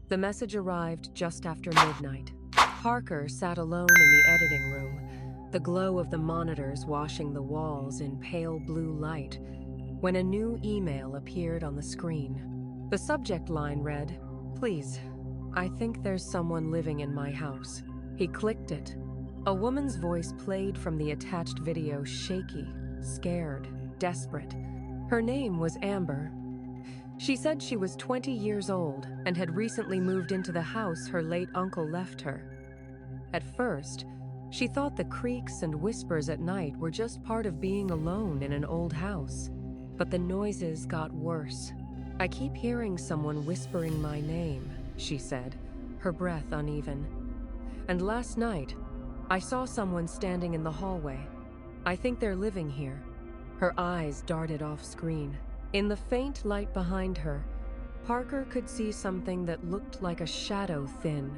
The message arrived just after midnight. Parker sat alone in the editing room, the glow of the monitors washing the walls in pale blue light, when a new email appeared on the screen. The subject line read, "Please, I think there's someone living in my house." He clicked it. A woman's voice played from the attached video, shaky, scared, desperate. Her name was Amber. She said she was 20 years old and had recently moved into the house her late uncle left her. At first, she thought the creaks and whispers at night were just part of being alone in an old house. But the noises got worse. "I keep hearing someone whispering my name," she said, her breath uneven. "And last night, I saw someone standing in the hallway. I think they're living here." Her eyes darted off screen. In the faint light behind her, Parker could see something that looked like a shadow, thin,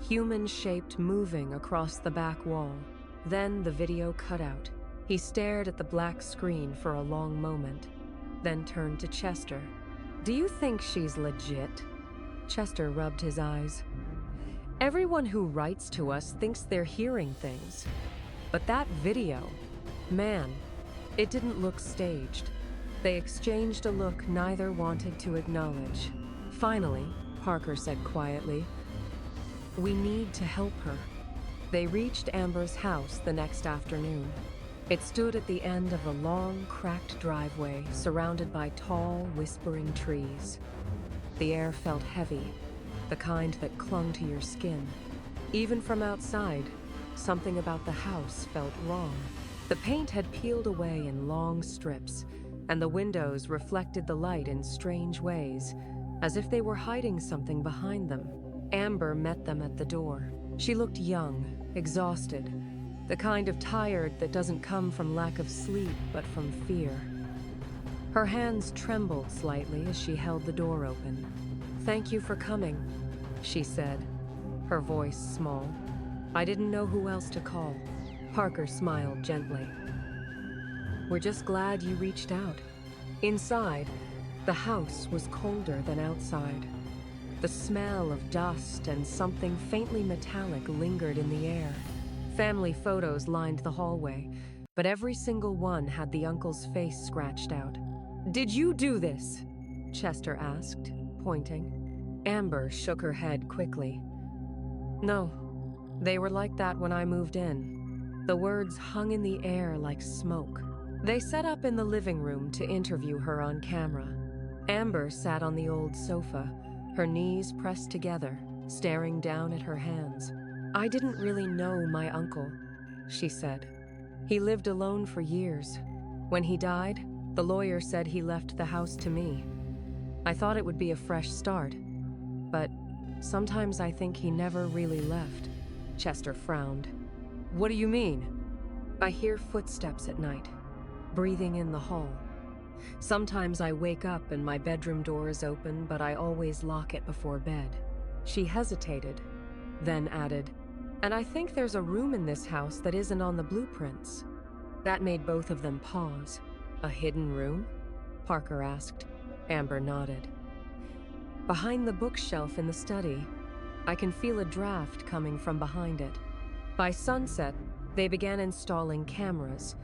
human-shaped, moving across the back wall. Then the video cut out. He stared at the black screen for a long moment, then turned to Chester. "Do you think she's legit?" Chester rubbed his eyes. "Everyone who writes to us thinks they're hearing things. But that video, man, it didn't look staged." They exchanged a look neither wanted to acknowledge. Finally, Parker said quietly, "We need to help her." They reached Amber's house the next afternoon. It stood at the end of a long, cracked driveway surrounded by tall, whispering trees. The air felt heavy, the kind that clung to your skin. Even from outside, something about the house felt wrong. The paint had peeled away in long strips, and the windows reflected the light in strange ways, as if they were hiding something behind them. Amber met them at the door. She looked young, exhausted, the kind of tired that doesn't come from lack of sleep, but from fear. Her hands trembled slightly as she held the door open. "Thank you for coming," she said, her voice small. "I didn't know who else to call." Parker smiled gently. "We're just glad you reached out." Inside, the house was colder than outside. The smell of dust and something faintly metallic lingered in the air. Family photos lined the hallway, but every single one had the uncle's face scratched out. "Did you do this?" Chester asked, pointing. Amber shook her head quickly. "No, they were like that when I moved in." The words hung in the air like smoke. They set up in the living room to interview her on camera. Amber sat on the old sofa, her knees pressed together, staring down at her hands. "I didn't really know my uncle," she said. "He lived alone for years. When he died, the lawyer said he left the house to me. I thought it would be a fresh start, but sometimes I think he never really left." Chester frowned. "What do you mean?" "I hear footsteps at night, breathing in the hall. Sometimes I wake up and my bedroom door is open, but I always lock it before bed." She hesitated, then added, "And I think there's a room in this house that isn't on the blueprints." That made both of them pause. "A hidden room?" Parker asked. Amber nodded. "Behind the bookshelf in the study. I can feel a draft coming from behind it." By sunset, they began installing cameras.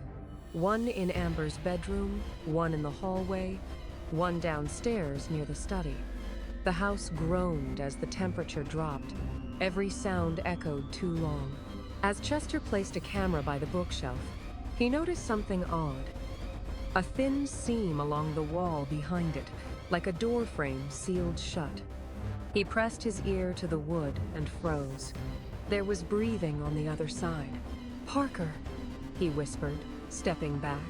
One in Amber's bedroom, one in the hallway, one downstairs near the study. The house groaned as the temperature dropped. Every sound echoed too long. As Chester placed a camera by the bookshelf, he noticed something odd. A thin seam along the wall behind it, like a door frame sealed shut. He pressed his ear to the wood and froze. There was breathing on the other side. "Parker," he whispered, stepping back.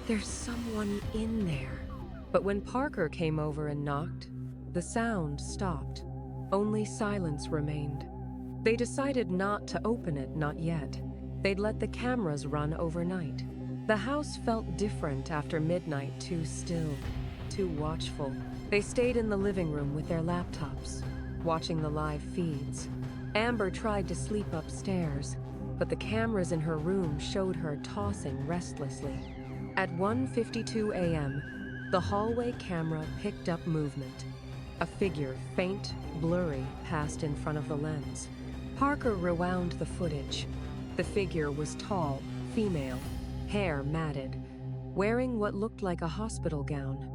"There's someone in there." But when Parker came over and knocked, the sound stopped. Only silence remained. They decided not to open it, not yet. They'd let the cameras run overnight. The house felt different after midnight, too still, too watchful. They stayed in the living room with their laptops, watching the live feeds. Amber tried to sleep upstairs, but the cameras in her room showed her tossing restlessly. At 1:52 a.m., the hallway camera picked up movement. A figure, faint, blurry, passed in front of the lens. Parker rewound the footage. The figure was tall, female, hair matted, wearing what looked like a hospital gown.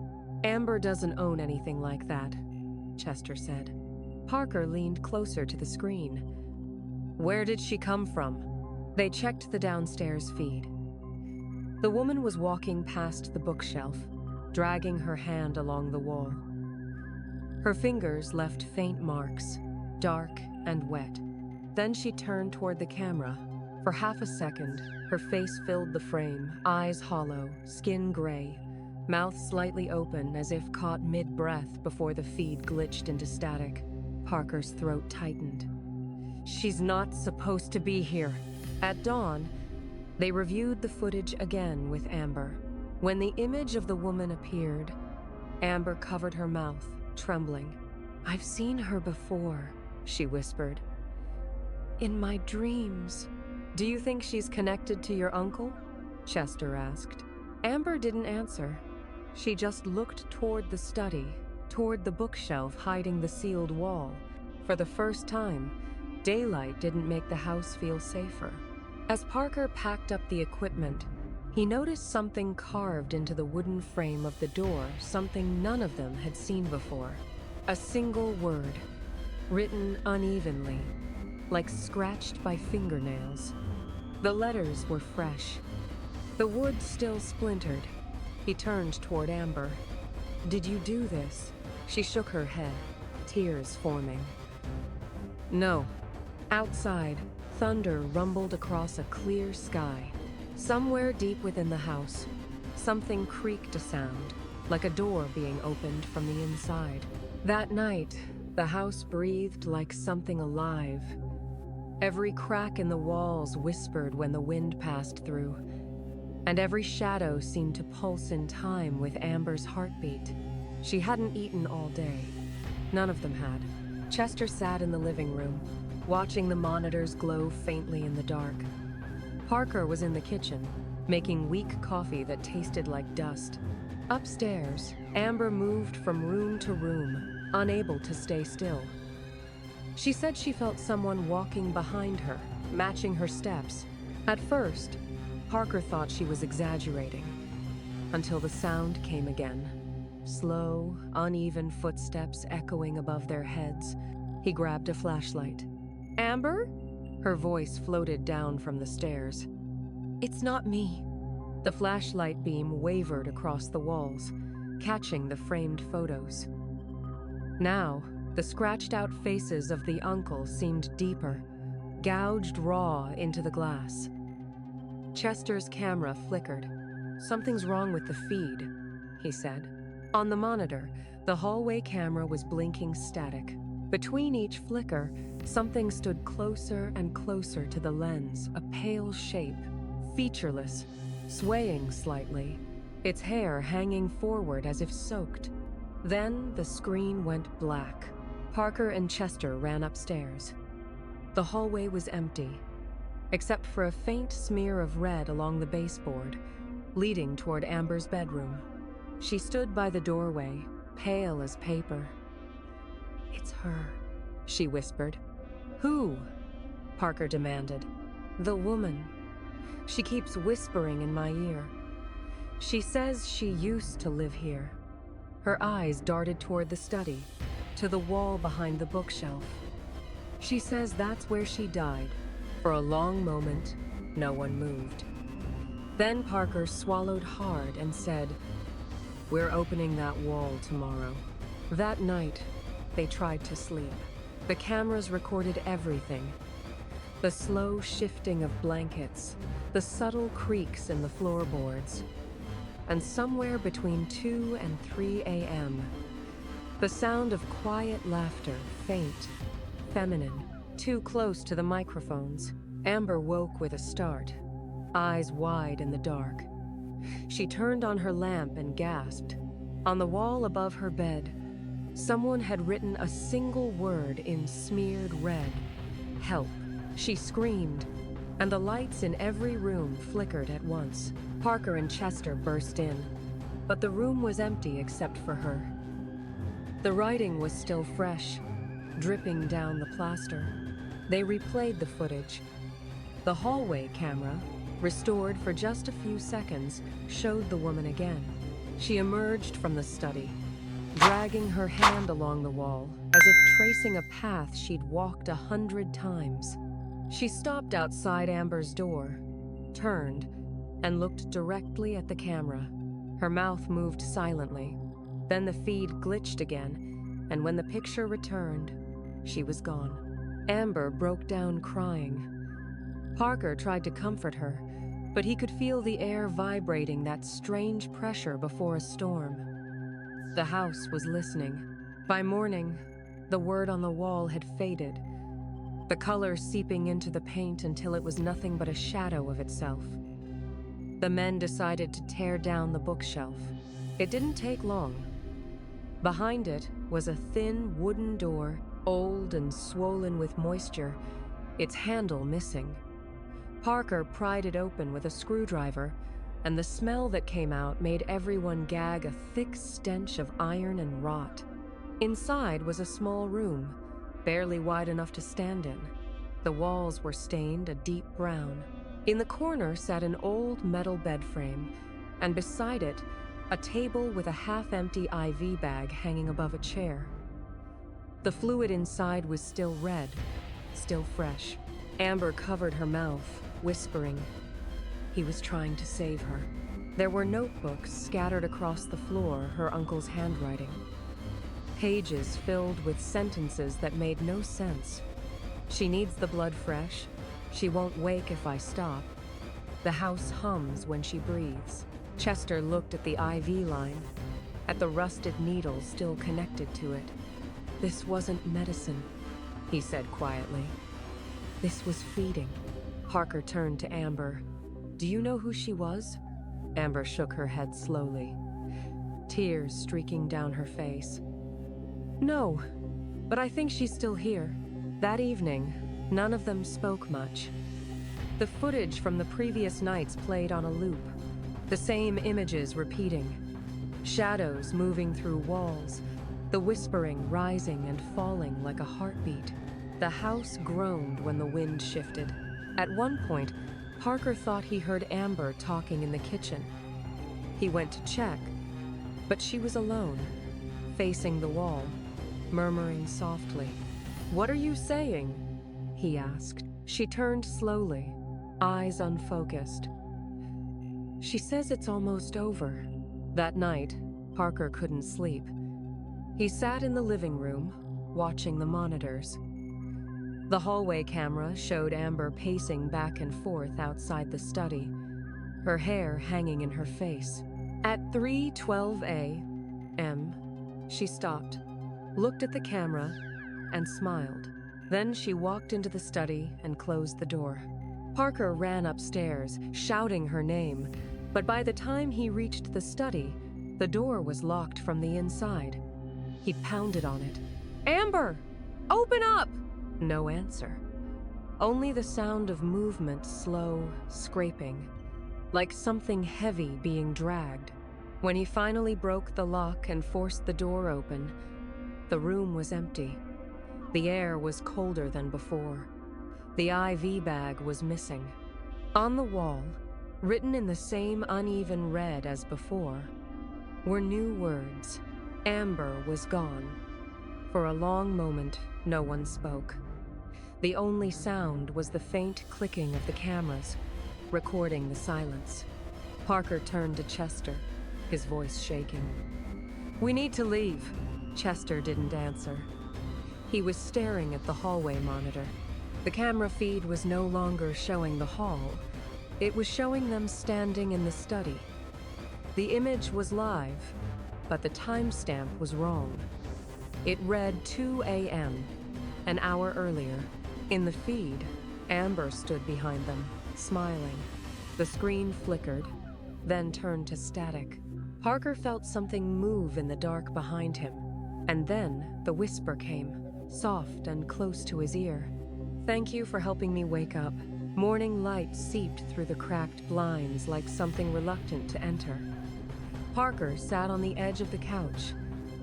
"Amber doesn't own anything like that," Chester said. Parker leaned closer to the screen. "Where did she come from?" They checked the downstairs feed. The woman was walking past the bookshelf, dragging her hand along the wall. Her fingers left faint marks, dark and wet. Then she turned toward the camera. For half a second, her face filled the frame, eyes hollow, skin gray, mouth slightly open as if caught mid-breath before the feed glitched into static. Parker's throat tightened. "She's not supposed to be here." At dawn, they reviewed the footage again with Amber. When the image of the woman appeared, Amber covered her mouth, trembling. "I've seen her before," she whispered. "In my dreams." "Do you think she's connected to your uncle?" Chester asked. Amber didn't answer. She just looked toward the study, toward the bookshelf hiding the sealed wall. For the first time, daylight didn't make the house feel safer. As Parker packed up the equipment, he noticed something carved into the wooden frame of the door, something none of them had seen before. A single word, written unevenly, like scratched by fingernails. The letters were fresh. The wood still splintered. He turned toward Amber. "Did you do this?" She shook her head, tears forming. "No." Outside, thunder rumbled across a clear sky. Somewhere deep within the house, something creaked a sound, like a door being opened from the inside. That night, the house breathed like something alive. Every crack in the walls whispered when the wind passed through, and every shadow seemed to pulse in time with Amber's heartbeat. She hadn't eaten all day. None of them had. Chester sat in the living room, watching the monitors glow faintly in the dark. Parker was in the kitchen, making weak coffee that tasted like dust. Upstairs, Amber moved from room to room, unable to stay still. She said she felt someone walking behind her, matching her steps. At first, Parker thought she was exaggerating, until the sound came again. Slow, uneven footsteps echoing above their heads. He grabbed a flashlight. "Amber?" Her voice floated down from the stairs. "It's not me." The flashlight beam wavered across the walls, catching the framed photos. Now, the scratched-out faces of the uncle seemed deeper, gouged raw into the glass. Chester's camera flickered. "Something's wrong with the feed," he said. On the monitor, the hallway camera was blinking static. Between each flicker, something stood closer and closer to the lens, a pale shape, featureless, swaying slightly, its hair hanging forward as if soaked. Then the screen went black. Parker and Chester ran upstairs. The hallway was empty, except for a faint smear of red along the baseboard, leading toward Amber's bedroom. She stood by the doorway, pale as paper. "It's her," she whispered. "Who?" Parker demanded. "The woman. She keeps whispering in my ear. She says she used to live here." Her eyes darted toward the study, to the wall behind the bookshelf. "She says that's where she died." For a long moment, no one moved. Then Parker swallowed hard and said, "We're opening that wall tomorrow." That night, they tried to sleep. The cameras recorded everything. The slow shifting of blankets, the subtle creaks in the floorboards. And somewhere between 2 and 3 a.m., the sound of quiet laughter, faint, feminine, too close to the microphones. Amber woke with a start, eyes wide in the dark. She turned on her lamp and gasped. On the wall above her bed, someone had written a single word in smeared red. "Help." She screamed, and the lights in every room flickered at once. Parker and Chester burst in, but the room was empty except for her. The writing was still fresh, dripping down the plaster. They replayed the footage. The hallway camera, restored for just a few seconds, showed the woman again. She emerged from the study, dragging her hand along the wall, as if tracing a path she'd walked 100 times. She stopped outside Amber's door, turned, and looked directly at the camera. Her mouth moved silently. Then the feed glitched again, and when the picture returned, she was gone. Amber broke down crying. Parker tried to comfort her, but he could feel the air vibrating, that strange pressure before a storm. The house was listening. By morning, the word on the wall had faded, the color seeping into the paint until it was nothing but a shadow of itself. The men decided to tear down the bookshelf. It didn't take long. Behind it was a thin wooden door, old and swollen with moisture, its handle missing. Parker pried it open with a screwdriver, and the smell that came out made everyone gag, a thick stench of iron and rot. Inside was a small room, barely wide enough to stand in. The walls were stained a deep brown. In the corner sat an old metal bed frame, and beside it, a table with a half-empty IV bag hanging above a chair. The fluid inside was still red, still fresh. Amber covered her mouth, whispering. He was trying to save her. There were notebooks scattered across the floor, her uncle's handwriting. Pages filled with sentences that made no sense. She needs the blood fresh. She won't wake if I stop. The house hums when she breathes. Chester looked at the IV line, at the rusted needle still connected to it. This wasn't medicine, he said quietly. This was feeding. Parker turned to Amber. Do you know who she was? Amber shook her head slowly, tears streaking down her face. No, but I think she's still here. That evening, none of them spoke much. The footage from the previous nights played on a loop, the same images repeating. Shadows moving through walls, the whispering rising and falling like a heartbeat. The house groaned when the wind shifted. At one point, Parker thought he heard Amber talking in the kitchen. He went to check, but she was alone, facing the wall, murmuring softly. "What are you saying?" he asked. She turned slowly, eyes unfocused. She says it's almost over. That night, Parker couldn't sleep. He sat in the living room, watching the monitors. The hallway camera showed Amber pacing back and forth outside the study, her hair hanging in her face. At 3:12 a.m., she stopped, looked at the camera, and smiled. Then she walked into the study and closed the door. Parker ran upstairs, shouting her name, but by the time he reached the study, the door was locked from the inside. He pounded on it. "Amber! Open up!" No answer. Only the sound of movement, slow, scraping, like something heavy being dragged. When he finally broke the lock and forced the door open, the room was empty. The air was colder than before. The IV bag was missing. On the wall, written in the same uneven red as before, were new words. Amber was gone. For a long moment, no one spoke. The only sound was the faint clicking of the cameras, recording the silence. Parker turned to Chester, his voice shaking. "We need to leave." Chester didn't answer. He was staring at the hallway monitor. The camera feed was no longer showing the hall. It was showing them standing in the study. The image was live, but the timestamp was wrong. It read 2 a.m., an hour earlier. In the feed, Amber stood behind them, smiling. The screen flickered, then turned to static. Parker felt something move in the dark behind him, and then the whisper came, soft and close to his ear. "Thank you for helping me wake up." Morning light seeped through the cracked blinds like something reluctant to enter. Parker sat on the edge of the couch,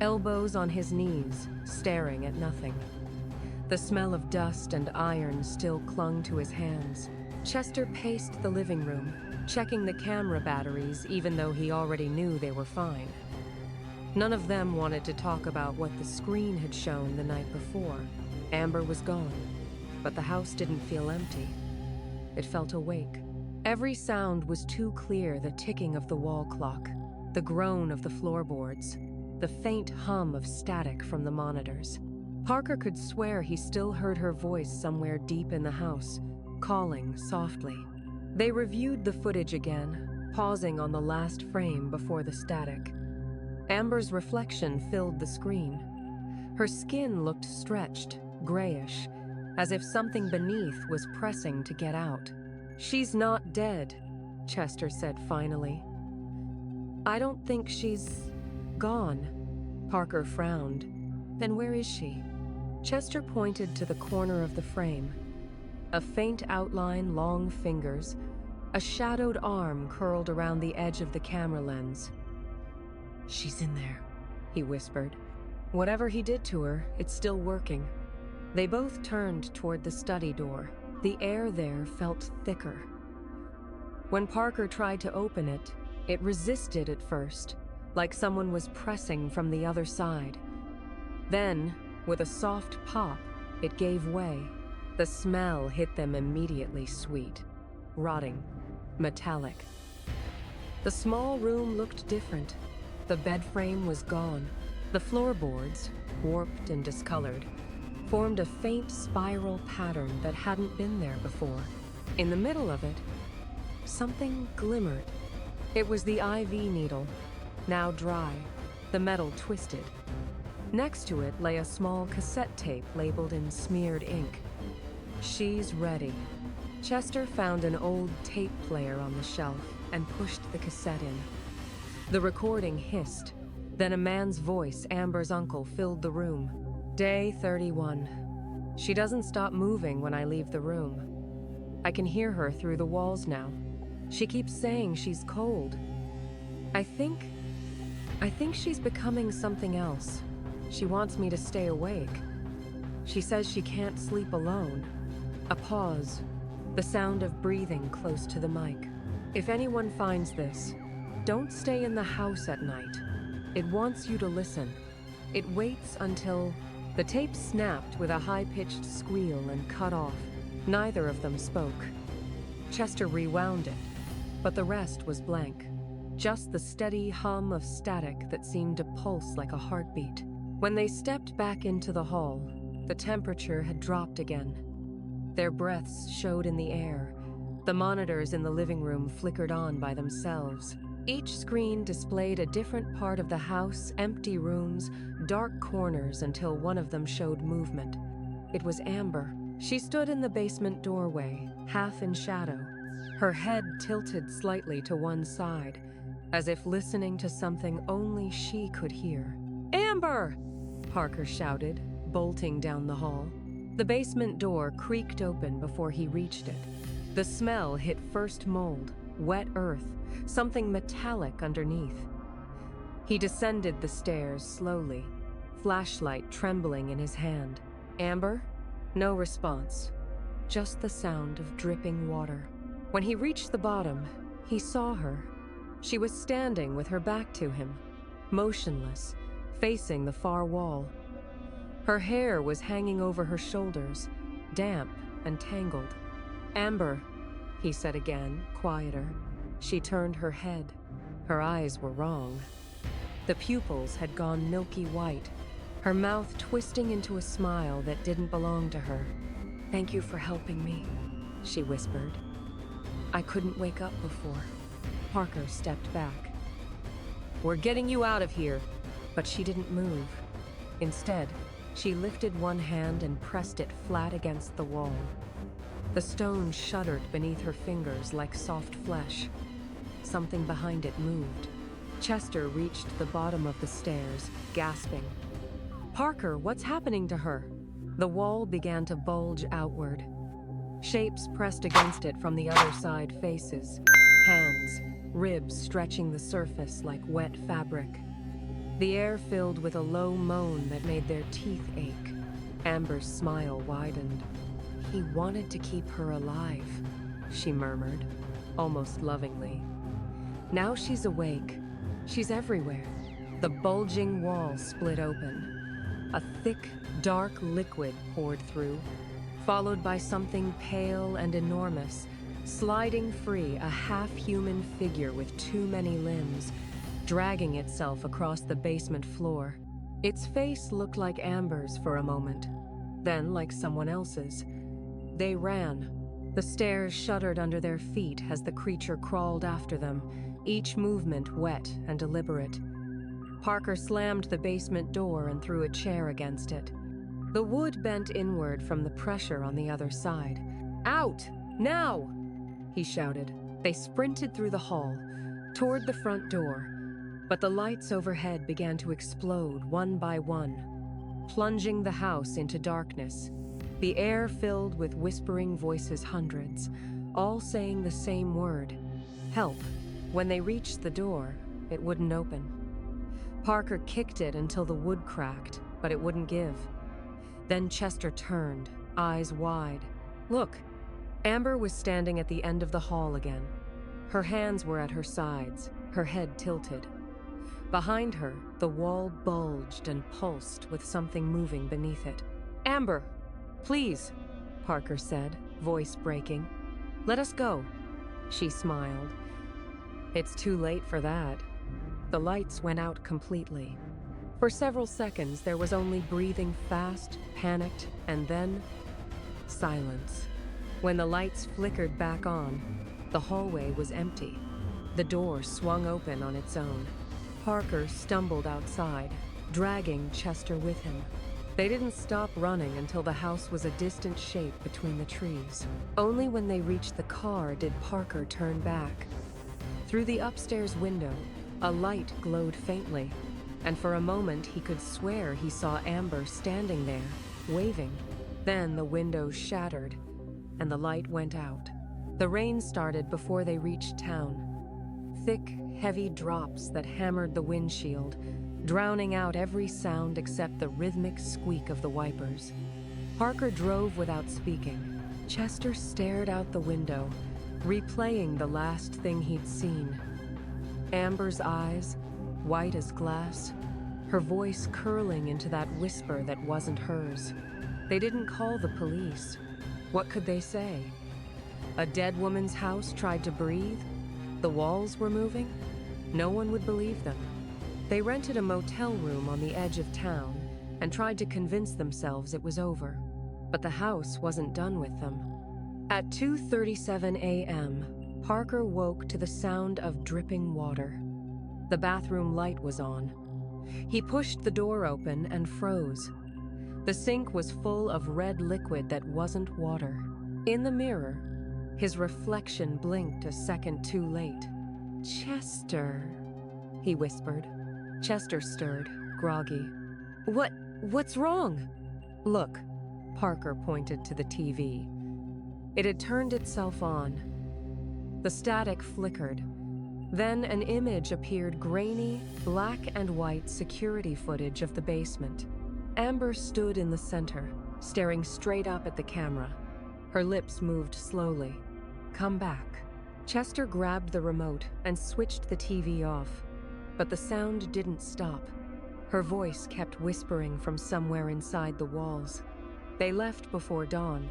elbows on his knees, staring at nothing. The smell of dust and iron still clung to his hands. Chester paced the living room, checking the camera batteries even though he already knew they were fine. None of them wanted to talk about what the screen had shown the night before. Amber was gone, but the house didn't feel empty. It felt awake. Every sound was too clear: the ticking of the wall clock, the groan of the floorboards, the faint hum of static from the monitors. Parker could swear he still heard her voice somewhere deep in the house, calling softly. They reviewed the footage again, pausing on the last frame before the static. Amber's reflection filled the screen. Her skin looked stretched, grayish, as if something beneath was pressing to get out. "She's not dead," Chester said finally. "I don't think she's gone." Parker frowned. "Then where is she?" Chester pointed to the corner of the frame. A faint outline, long fingers, a shadowed arm curled around the edge of the camera lens. "She's in there," he whispered. Whatever he did to her, it's still working. They both turned toward the study door. The air there felt thicker. When Parker tried to open it, it resisted at first, like someone was pressing from the other side. Then, with a soft pop, it gave way. The smell hit them immediately: sweet, rotting, metallic. The small room looked different. The bed frame was gone. The floorboards, warped and discolored, formed a faint spiral pattern that hadn't been there before. In the middle of it, something glimmered. It was the IV needle, now dry, the metal twisted. Next to it lay a small cassette tape labeled in smeared ink. "She's ready." Chester found an old tape player on the shelf and pushed the cassette in. The recording hissed. Then a man's voice, Amber's uncle, filled the room. "Day 31. She doesn't stop moving when I leave the room. I can hear her through the walls now. She keeps saying she's cold. I think she's becoming something else. She wants me to stay awake. She says she can't sleep alone." A pause, the sound of breathing close to the mic. "If anyone finds this, don't stay in the house at night. It wants you to listen. It waits until..." The tape snapped with a high-pitched squeal and cut off. Neither of them spoke. Chester rewound it, but the rest was blank. Just the steady hum of static that seemed to pulse like a heartbeat. When they stepped back into the hall, the temperature had dropped again. Their breaths showed in the air. The monitors in the living room flickered on by themselves. Each screen displayed a different part of the house: empty rooms, dark corners, until one of them showed movement. It was Amber. She stood in the basement doorway, half in shadow, her head tilted slightly to one side, as if listening to something only she could hear. "Amber!" Parker shouted, bolting down the hall. The basement door creaked open before he reached it. The smell hit first mold, wet earth, something metallic underneath. He descended the stairs slowly, flashlight trembling in his hand. "Amber?" No response, just the sound of dripping water. When he reached the bottom, he saw her. She was standing with her back to him, motionless, facing the far wall. Her hair was hanging over her shoulders, damp and tangled. "Amber," he said again, quieter. She turned her head. Her eyes were wrong. The pupils had gone milky white, her mouth twisting into a smile that didn't belong to her. "Thank you for helping me," she whispered. "I couldn't wake up before." Parker stepped back. "We're getting you out of here." But she didn't move. Instead, she lifted one hand and pressed it flat against the wall. The stone shuddered beneath her fingers like soft flesh. Something behind it moved. Chester reached the bottom of the stairs, gasping. "Parker, what's happening to her?" The wall began to bulge outward. Shapes pressed against it from the other side: faces, hands, ribs stretching the surface like wet fabric. the air filled with a low moan that made their teeth ache. Amber's smile widened. "He wanted to keep her alive," she murmured, almost lovingly. "Now she's awake. She's everywhere." The bulging wall split open. A thick, dark liquid poured through, followed by something pale and enormous, sliding free, a half-human figure with too many limbs, dragging itself across the basement floor. Its face looked like Amber's for a moment, then like someone else's. They ran. The stairs shuddered under their feet as the creature crawled after them, each movement wet and deliberate. Parker slammed the basement door and threw a chair against it. The wood bent inward from the pressure on the other side. "Out! Now!" he shouted. They sprinted through the hall, toward the front door, but the lights overhead began to explode one by one, plunging the house into darkness. The air filled with whispering voices, hundreds, all saying the same word: help. When they reached the door, it wouldn't open. Parker kicked it until the wood cracked, but it wouldn't give. Then Chester turned, eyes wide. Look! Amber was standing at the end of the hall again. Her hands were at her sides, her head tilted. Behind her, the wall bulged and pulsed with something moving beneath it. "Amber! Please," Parker said, voice breaking. "Let us go." She smiled. "It's too late for that." The lights went out completely. For several seconds, there was only breathing fast, panicked, and then silence. When the lights flickered back on, the hallway was empty. The door swung open on its own. Parker stumbled outside, dragging Chester with him. They didn't stop running until the house was a distant shape between the trees. Only when they reached the car did Parker turn back. Through the upstairs window, a light glowed faintly, and for a moment he could swear he saw Amber standing there, waving. Then the window shattered, and the light went out. The rain started before they reached town. Thick, heavy drops that hammered the windshield, drowning out every sound except the rhythmic squeak of the wipers. Parker drove without speaking. Chester stared out the window, replaying the last thing he'd seen. Amber's eyes, white as glass, her voice curling into that whisper that wasn't hers. They didn't call the police. What could they say? A dead woman's house tried to breathe? The walls were moving? No one would believe them. They rented a motel room on the edge of town and tried to convince themselves it was over. But the house wasn't done with them. At 2:37 a.m., Parker woke to the sound of dripping water. The bathroom light was on. He pushed the door open and froze. The sink was full of red liquid that wasn't water. In the mirror, his reflection blinked a second too late. "Chester," he whispered. Chester stirred, groggy. What's wrong?" "Look," Parker pointed to the TV. It had turned itself on. The static flickered. Then an image appeared, grainy, black and white security footage of the basement. Amber stood in the center, staring straight up at the camera. Her lips moved slowly. "Come back." Chester grabbed the remote and switched the TV off, but the sound didn't stop. Her voice kept whispering from somewhere inside the walls. They left before dawn.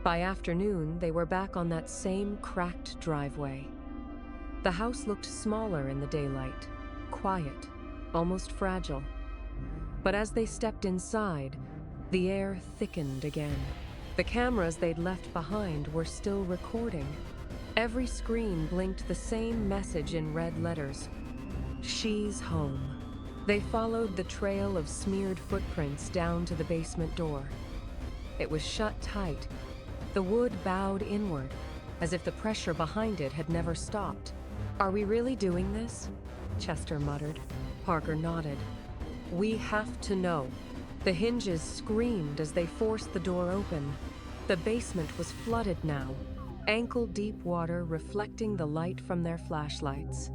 By afternoon, they were back on that same cracked driveway. The house looked smaller in the daylight, quiet, almost fragile. But as they stepped inside, the air thickened again. The cameras they'd left behind were still recording. Every screen blinked the same message in red letters: "She's home." They followed the trail of smeared footprints down to the basement door. It was shut tight. The wood bowed inward, as if the pressure behind it had never stopped. "Are we really doing this?" Chester muttered. Parker nodded. "We have to know." The hinges screamed as they forced the door open. The basement was flooded now, ankle-deep water reflecting the light from their flashlights.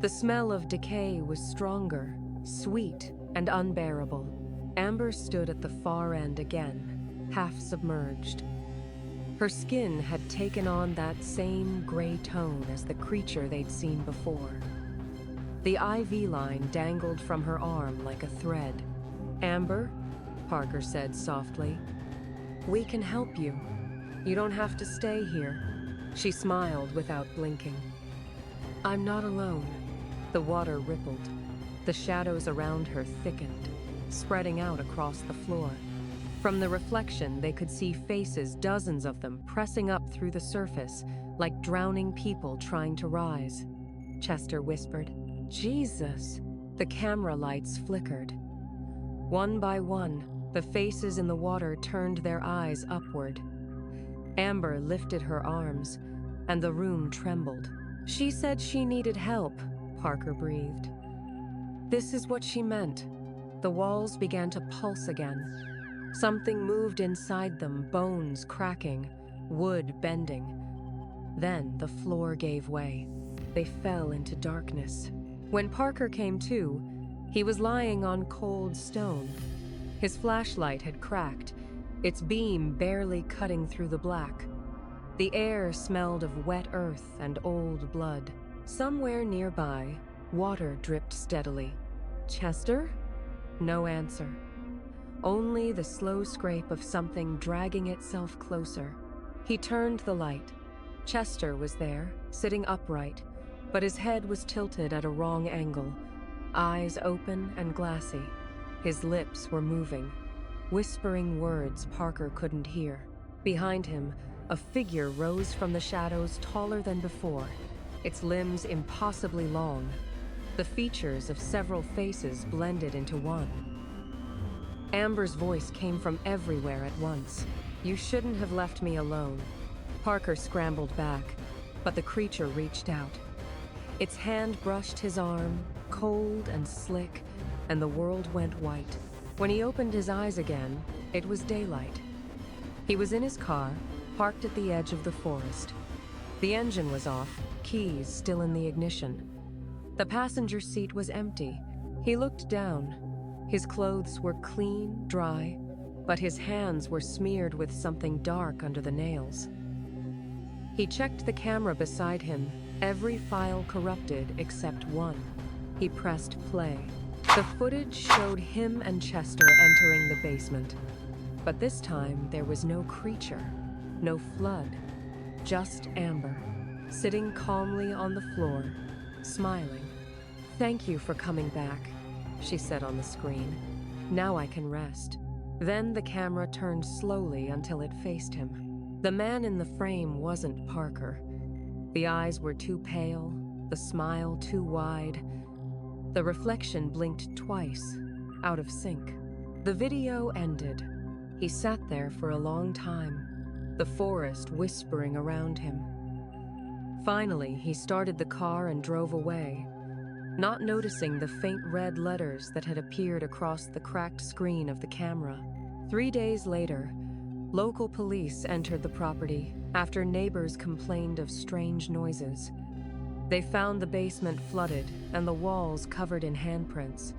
The smell of decay was stronger, sweet and unbearable. Amber stood at the far end again, half submerged. Her skin had taken on that same gray tone as the creature they'd seen before. The IV line dangled from her arm like a thread. "Amber," Parker said softly, "we can help you. You don't have to stay here." She smiled without blinking. "I'm not alone." The water rippled. The shadows around her thickened, spreading out across the floor. From the reflection, they could see faces, dozens of them, pressing up through the surface, like drowning people trying to rise. Chester whispered, "Jesus." The camera lights flickered. One by one, the faces in the water turned their eyes upward. Amber lifted her arms, and the room trembled. "She said she needed help," Parker breathed. This is what she meant. The walls began to pulse again. Something moved inside them, bones cracking, wood bending. Then the floor gave way. They fell into darkness. When Parker came to, he was lying on cold stone. His flashlight had cracked, its beam barely cutting through the black. The air smelled of wet earth and old blood. Somewhere nearby, water dripped steadily. "Chester?" No answer. Only the slow scrape of something dragging itself closer. He turned the light. Chester was there, sitting upright, but his head was tilted at a wrong angle, eyes open and glassy. His lips were moving, whispering words Parker couldn't hear. Behind him, a figure rose from the shadows, taller than before, its limbs impossibly long. The features of several faces blended into one. Amber's voice came from everywhere at once. "You shouldn't have left me alone." Parker scrambled back, but the creature reached out. Its hand brushed his arm, cold and slick, and the world went white. When he opened his eyes again, it was daylight. He was in his car, parked at the edge of the forest. The engine was off, keys still in the ignition. The passenger seat was empty. He looked down. His clothes were clean, dry, but his hands were smeared with something dark under the nails. He checked the camera beside him, every file corrupted except one. He pressed play. The footage showed him and Chester entering the basement. But this time there was no creature, no flood, just Amber, sitting calmly on the floor, smiling. "Thank you for coming back," she said on the screen. "Now I can rest." Then the camera turned slowly until it faced him. The man in the frame wasn't Parker. The eyes were too pale, the smile too wide. The reflection blinked twice, out of sync. The video ended. He sat there for a long time, the forest whispering around him. Finally, he started the car and drove away, not noticing the faint red letters that had appeared across the cracked screen of the camera. 3 days later, local police entered the property after neighbors complained of strange noises. They found the basement flooded and the walls covered in handprints.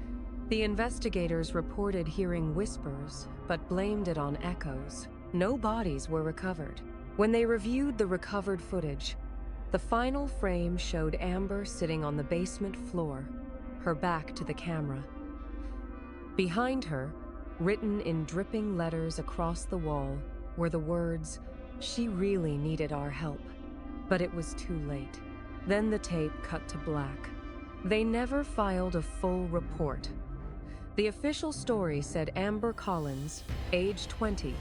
The investigators reported hearing whispers, but blamed it on echoes. No bodies were recovered. When they reviewed the recovered footage, the final frame showed Amber sitting on the basement floor, her back to the camera. Behind her, written in dripping letters across the wall, were the words, "She really needed our help." But it was too late. Then the tape cut to black. They never filed a full report. The official story said Amber Collins, age 20,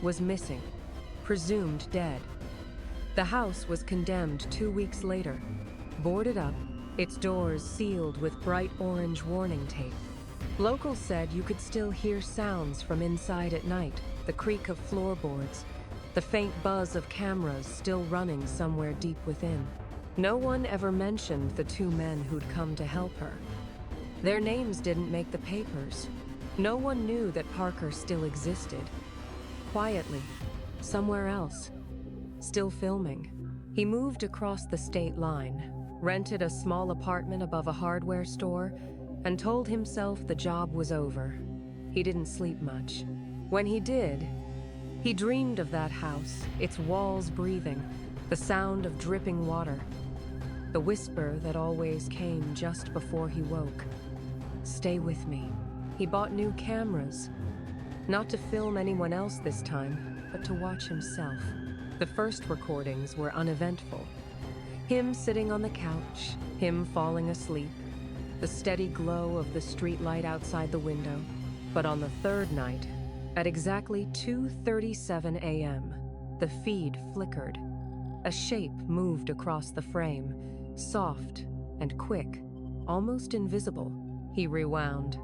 was missing, presumed dead. The house was condemned 2 weeks later, boarded up, its doors sealed with bright orange warning tape. Locals said you could still hear sounds from inside at night, the creak of floorboards, the faint buzz of cameras still running somewhere deep within. No one ever mentioned the 2 men who'd come to help her. Their names didn't make the papers. No one knew that Parker still existed. Quietly, somewhere else, still filming. He moved across the state line, rented a small apartment above a hardware store, and told himself the job was over. He didn't sleep much. When he did, he dreamed of that house, its walls breathing, the sound of dripping water, the whisper that always came just before he woke. Stay with me. He bought new cameras, not to film anyone else this time, but to watch himself. The first recordings were uneventful. Him sitting on the couch, him falling asleep, the steady glow of the streetlight outside the window. But on the third night, at exactly 2:37 a.m., the feed flickered. A shape moved across the frame, soft and quick, almost invisible. He rewound.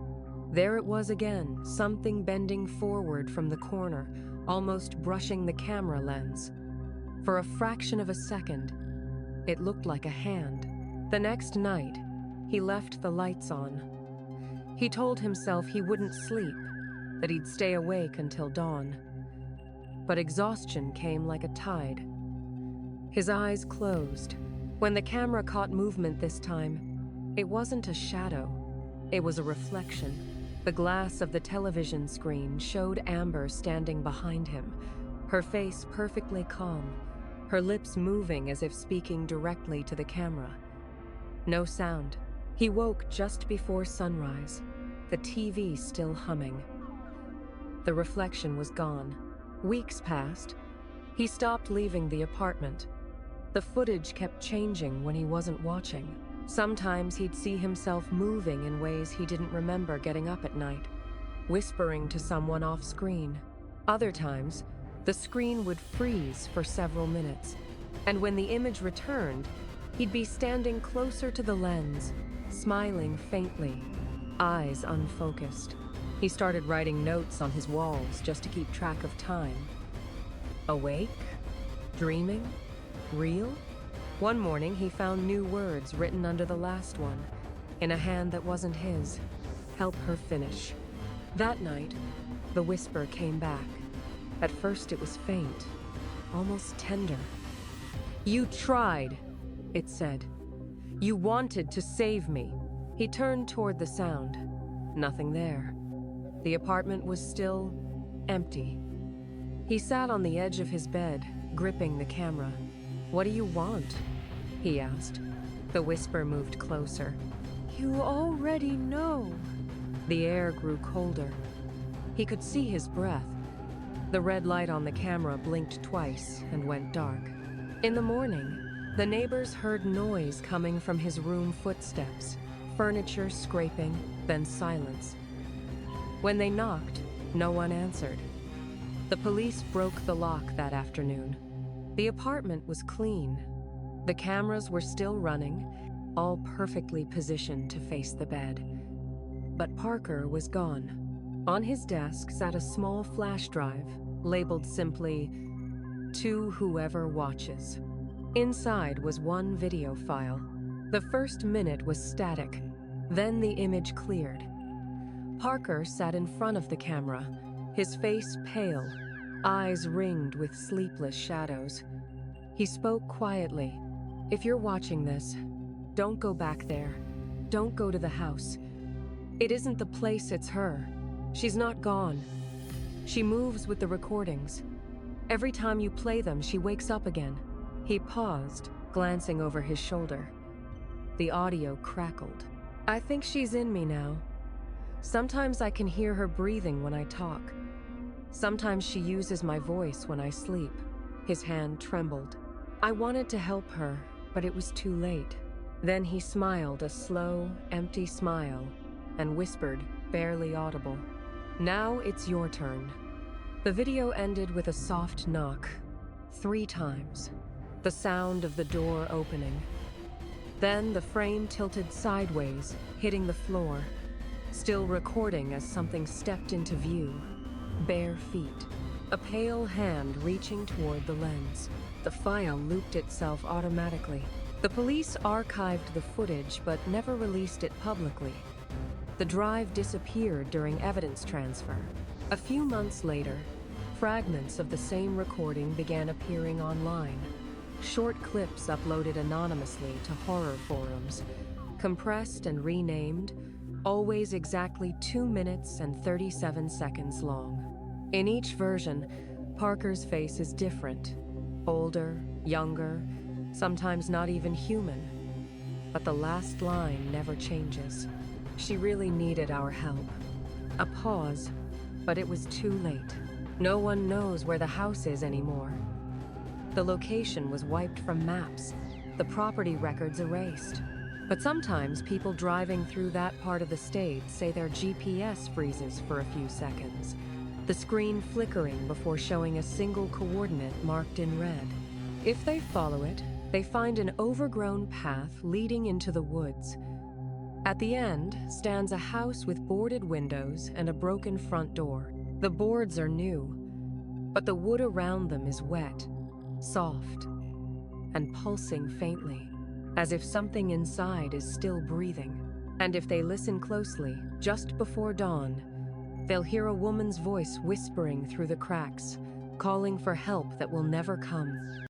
There it was again, something bending forward from the corner, almost brushing the camera lens. For a fraction of a second, it looked like a hand. The next night, he left the lights on. He told himself he wouldn't sleep, that he'd stay awake until dawn. But exhaustion came like a tide. His eyes closed. When the camera caught movement this time, it wasn't a shadow. It was a reflection. The glass of the television screen showed Amber standing behind him, her face perfectly calm, her lips moving as if speaking directly to the camera. No sound. He woke just before sunrise, the TV still humming. The reflection was gone. Weeks passed. He stopped leaving the apartment. The footage kept changing when he wasn't watching. Sometimes he'd see himself moving in ways he didn't remember getting up at night, whispering to someone off screen. Other times, the screen would freeze for several minutes, and when the image returned, he'd be standing closer to the lens, smiling faintly, eyes unfocused. He started writing notes on his walls just to keep track of time. Awake? Dreaming? Real? One morning, he found new words written under the last one, in a hand that wasn't his. Help her finish. That night, the whisper came back. At first, it was faint, almost tender. You tried, it said. You wanted to save me. He turned toward the sound. Nothing there. The apartment was still empty. He sat on the edge of his bed, gripping the camera. What do you want? He asked. The whisper moved closer. You already know. The air grew colder. He could see his breath. The red light on the camera blinked twice and went dark. In the morning, the neighbors heard noise coming from his room footsteps, furniture scraping, then silence. When they knocked, no one answered. The police broke the lock that afternoon. The apartment was clean. The cameras were still running, all perfectly positioned to face the bed. But Parker was gone. On his desk sat a small flash drive, labeled simply, "To whoever watches." Inside was one video file. The first minute was static, then the image cleared. Parker sat in front of the camera, his face pale, eyes ringed with sleepless shadows. He spoke quietly. If you're watching this, don't go back there. Don't go to the house. It isn't the place, it's her. She's not gone. She moves with the recordings. Every time you play them, she wakes up again. He paused, glancing over his shoulder. The audio crackled. I think she's in me now. Sometimes I can hear her breathing when I talk. Sometimes she uses my voice when I sleep. His hand trembled. I wanted to help her, but it was too late. Then he smiled a slow, empty smile and whispered, barely audible, "Now it's your turn." The video ended with a soft knock, 3 times, the sound of the door opening. Then the frame tilted sideways, hitting the floor, still recording as something stepped into view. Bare feet, a pale hand reaching toward the lens. The file looped itself automatically. The police archived the footage but never released it publicly. The drive disappeared during evidence transfer. A few months later, fragments of the same recording began appearing online. Short clips uploaded anonymously to horror forums, compressed and renamed, always exactly 2 minutes and 37 seconds long. In each version, Parker's face is different. Older, younger, sometimes not even human. But the last line never changes. She really needed our help. A pause, but it was too late. No one knows where the house is anymore. The location was wiped from maps, the property records erased. But sometimes people driving through that part of the state say their GPS freezes for a few seconds, the screen flickering before showing a single coordinate marked in red. If they follow it, they find an overgrown path leading into the woods. At the end stands a house with boarded windows and a broken front door. The boards are new, but the wood around them is wet, soft, and pulsing faintly, as if something inside is still breathing. And if they listen closely, just before dawn, they'll hear a woman's voice whispering through the cracks, calling for help that will never come.